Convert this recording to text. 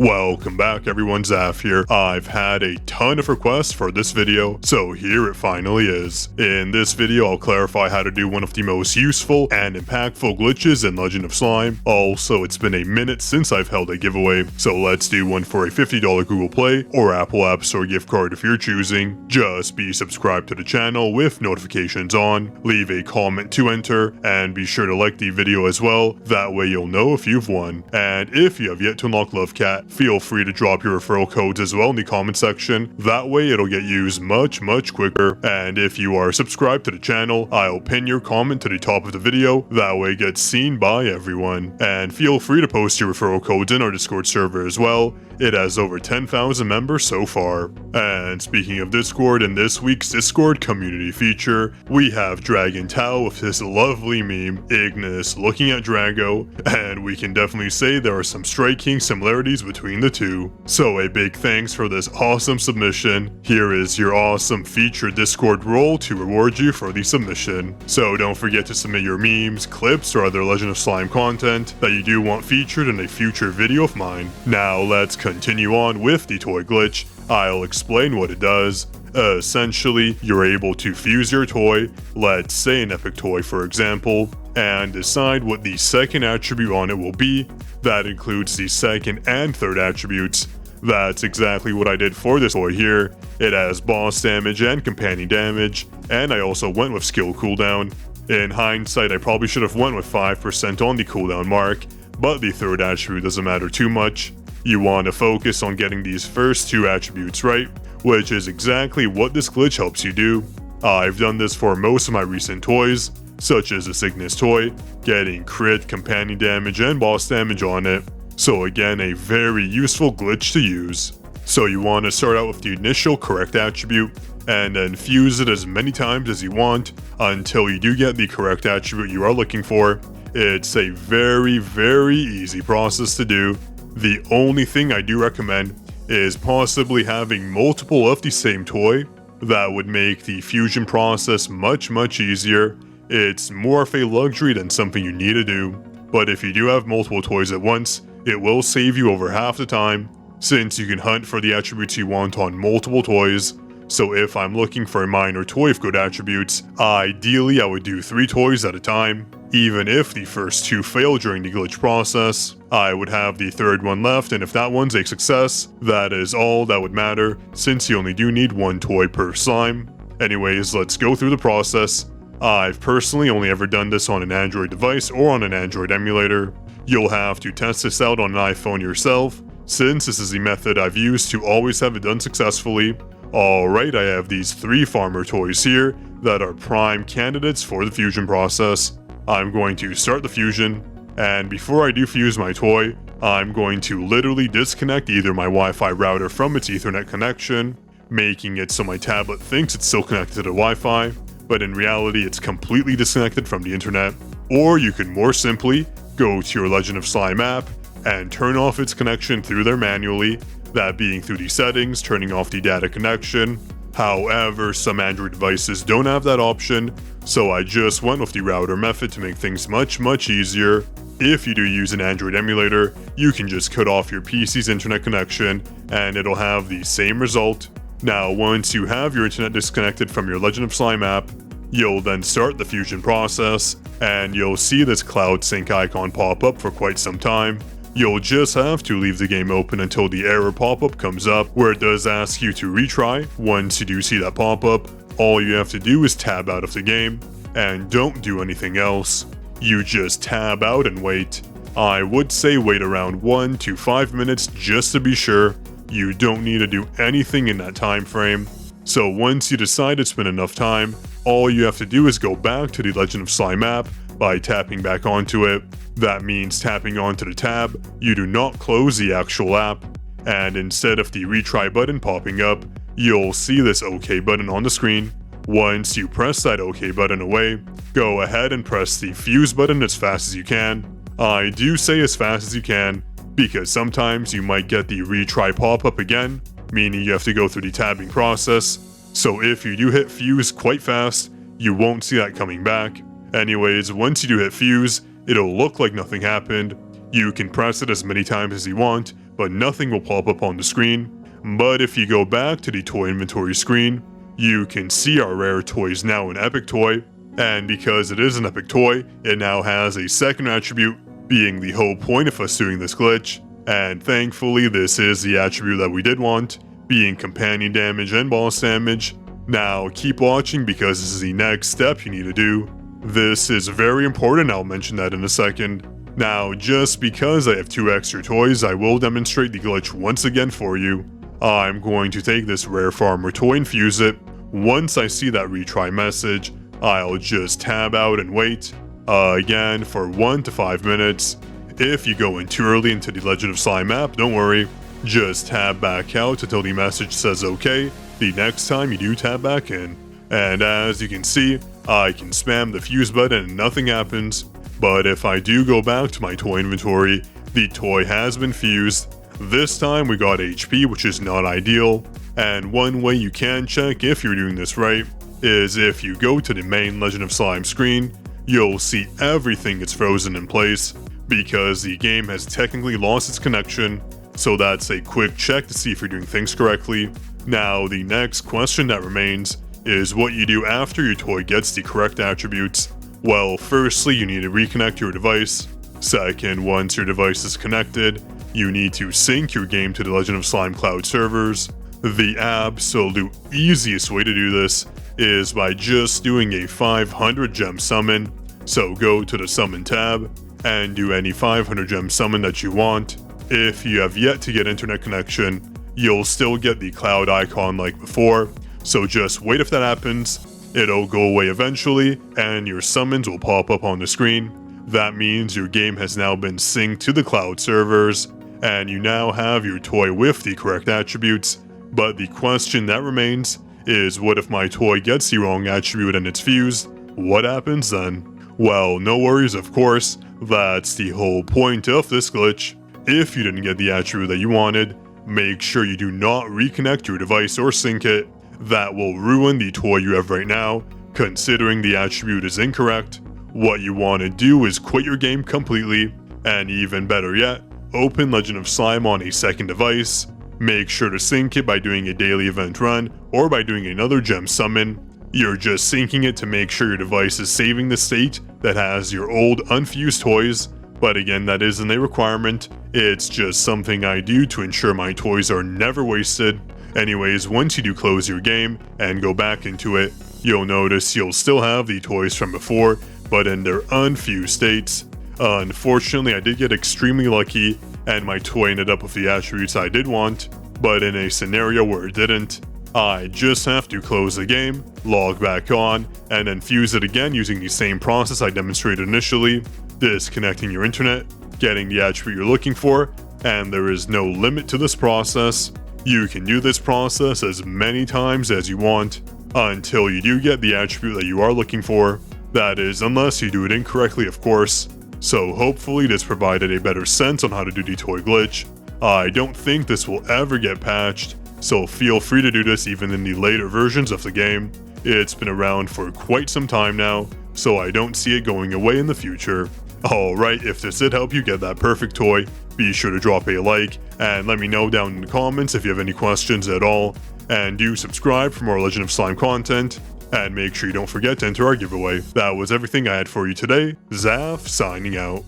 Welcome back everyone, Zaf here. I've had a ton of requests for this video, so here it finally is. In this video, I'll clarify how to do one of the most useful and impactful glitches in Legend of Slime. Also, it's been a minute since I've held a giveaway, so let's do one for a $50 Google Play or Apple App Store gift card if you're choosing. Just be subscribed to the channel with notifications on, leave a comment to enter, and be sure to like the video as well. That way you'll know if you've won. And if you have yet to unlock Love Cat, feel free to drop your referral codes as well in the comment section. That way it'll get used much quicker. And if you are subscribed to the channel, I'll pin your comment to the top of the video. That way it gets seen by everyone. And feel free to post your referral codes in our Discord server as well. It has over 10,000 members so far. And speaking of Discord, in this week's Discord community feature, we have Dragon Tao with his lovely meme, Ignis looking at Drago, and we can definitely say there are some striking similarities between the two. So a big thanks for this awesome submission. Here is your awesome featured Discord role to reward you for the submission. So don't forget to submit your memes, clips, or other Legend of Slime content that you do want featured in a future video of mine. Now let's continue on with the toy glitch. I'll explain what it does. Essentially, you're able to fuse your toy, let's say an epic toy for example, and decide what the second attribute on it will be. That includes the second and third attributes. That's exactly what I did for this toy here. It has boss damage and companion damage, and I also went with skill cooldown. In hindsight, I probably should have went with 5% on the cooldown mark, but the third attribute doesn't matter too much. You want to focus on getting these first two attributes right, which is exactly what this glitch helps you do. I've done this for most of my recent toys, such as the Ignis toy, getting crit, companion damage, and boss damage on it. So again, a very useful glitch to use. So you want to start out with the initial correct attribute, and then fuse it as many times as you want until you do get the correct attribute you are looking for. It's a very easy process to do. The only thing I do recommend is possibly having multiple of the same toy. That would make the fusion process much easier. It's more of a luxury than something you need to do, but if you do have multiple toys at once, it will save you over half the time, since you can hunt for the attributes you want on multiple toys. So if I'm looking for a minor toy of good attributes, ideally I would do 3 toys at a time. Even if the first 2 fail during the glitch process, I would have the third one left, and if that one's a success, that is all that would matter, since you only do need 1 toy per slime. Anyways, let's go through the process. I've personally only ever done this on an Android device or on an Android emulator. You'll have to test this out on an iPhone yourself, since this is the method I've used to always have it done successfully. Alright, I have these 3 farmer toys here that are prime candidates for the fusion process. I'm going to start the fusion, and before I do fuse my toy, I'm going to literally disconnect either my Wi-Fi router from its Ethernet connection, making it so my tablet thinks it's still connected to the Wi-Fi, but in reality it's completely disconnected from the internet. Or you can more simply go to your Legend of Slime app and turn off its connection through there manually, that being through the settings, turning off the data connection. However, some Android devices don't have that option, so I just went with the router method to make things much easier. If you do use an Android emulator, you can just cut off your PC's internet connection and it'll have the same result. Now, once you have your internet disconnected from your Legend of Slime app, you'll then start the fusion process, and you'll see this cloud sync icon pop up for quite some time. You'll just have to leave the game open until the error pop-up comes up, where it does ask you to retry. Once you do see that pop-up, all you have to do is tab out of the game, and don't do anything else. You just tab out and wait. I would say wait around 1 to 5 minutes just to be sure. You don't need to do anything in that time frame. So once you decide it's been enough time, all you have to do is go back to the Legend of Slime app by tapping back onto it. That means tapping onto the tab. You do not close the actual app, and instead of the retry button popping up, you'll see this OK button on the screen. Once you press that OK button away, go ahead and press the fuse button as fast as you can. I do say as fast as you can, because sometimes you might get the retry pop-up again, meaning you have to go through the tabbing process. So if you do hit fuse quite fast, you won't see that coming back. Anyways, once you do hit fuse, it'll look like nothing happened. You can press it as many times as you want, but nothing will pop up on the screen. But if you go back to the toy inventory screen, you can see our rare toy is now an epic toy, and because it is an epic toy, it now has a second attribute, being the whole point of us doing this glitch, and thankfully this is the attribute that we did want, being companion damage and boss damage. Now keep watching because this is the next step you need to do. This is very important, I'll mention that in a second. Now just because I have 2 extra toys, I will demonstrate the glitch once again for you. I'm going to take this rare farmer toy and fuse it. Once I see that retry message, I'll just tab out and wait, again for 1 to 5 minutes. If you go in too early into the Legend of Slime map, don't worry, just tab back out until the message says OK the next time you do tab back in. And as you can see, I can spam the fuse button and nothing happens, but if I do go back to my toy inventory, the toy has been fused. This time we got HP, which is not ideal, and one way you can check if you're doing this right is if you go to the main Legend of Slime screen, you'll see everything is frozen in place because the game has technically lost its connection, so that's a quick check to see if you're doing things correctly. Now the next question that remains is what you do after your toy gets the correct attributes. Well, firstly you need to reconnect your device. Second, once your device is connected, you need to sync your game to the Legend of Slime Cloud servers. The absolute easiest way to do this is by just doing a 500 gem summon. So go to the summon tab and do any 500 gem summon that you want. If you have yet to get internet connection, you'll still get the cloud icon like before, so just wait. If that happens, it'll go away eventually and your summons will pop up on the screen. That means your game has now been synced to the cloud servers and you now have your toy with the correct attributes. But the question that remains is, what if my toy gets the wrong attribute and it's fused? What happens then? Well, no worries, of course, that's the whole point of this glitch. If you didn't get the attribute that you wanted, make sure you do not reconnect your device or sync it. That will ruin the toy you have right now, considering the attribute is incorrect. What you want to do is quit your game completely, and even better yet, open Legend of Slime on a second device. Make sure to sync it by doing a daily event run or by doing another gem summon. You're just syncing it to make sure your device is saving the state that has your old unfused toys, but again, that isn't a requirement. It's just something I do to ensure my toys are never wasted. Anyways, once you do close your game and go back into it, you'll notice you'll still have the toys from before, but in their unfused states. Unfortunately, I did get extremely lucky and my toy ended up with the attributes I did want, but in a scenario where it didn't, I just have to close the game, log back on, and then fuse it again using the same process I demonstrated initially, disconnecting your internet, getting the attribute you're looking for, and there is no limit to this process. You can do this process as many times as you want until you do get the attribute that you are looking for. That is, unless you do it incorrectly, of course. So hopefully this provided a better sense on how to do the toy glitch. I don't think this will ever get patched, so feel free to do this even in the later versions of the game. It's been around for quite some time now, so I don't see it going away in the future. Alright, if this did help you get that perfect toy, be sure to drop a like and let me know down in the comments if you have any questions at all. And do subscribe for more Legend of Slime content, and make sure you don't forget to enter our giveaway. That was everything I had for you today. Zaf signing out.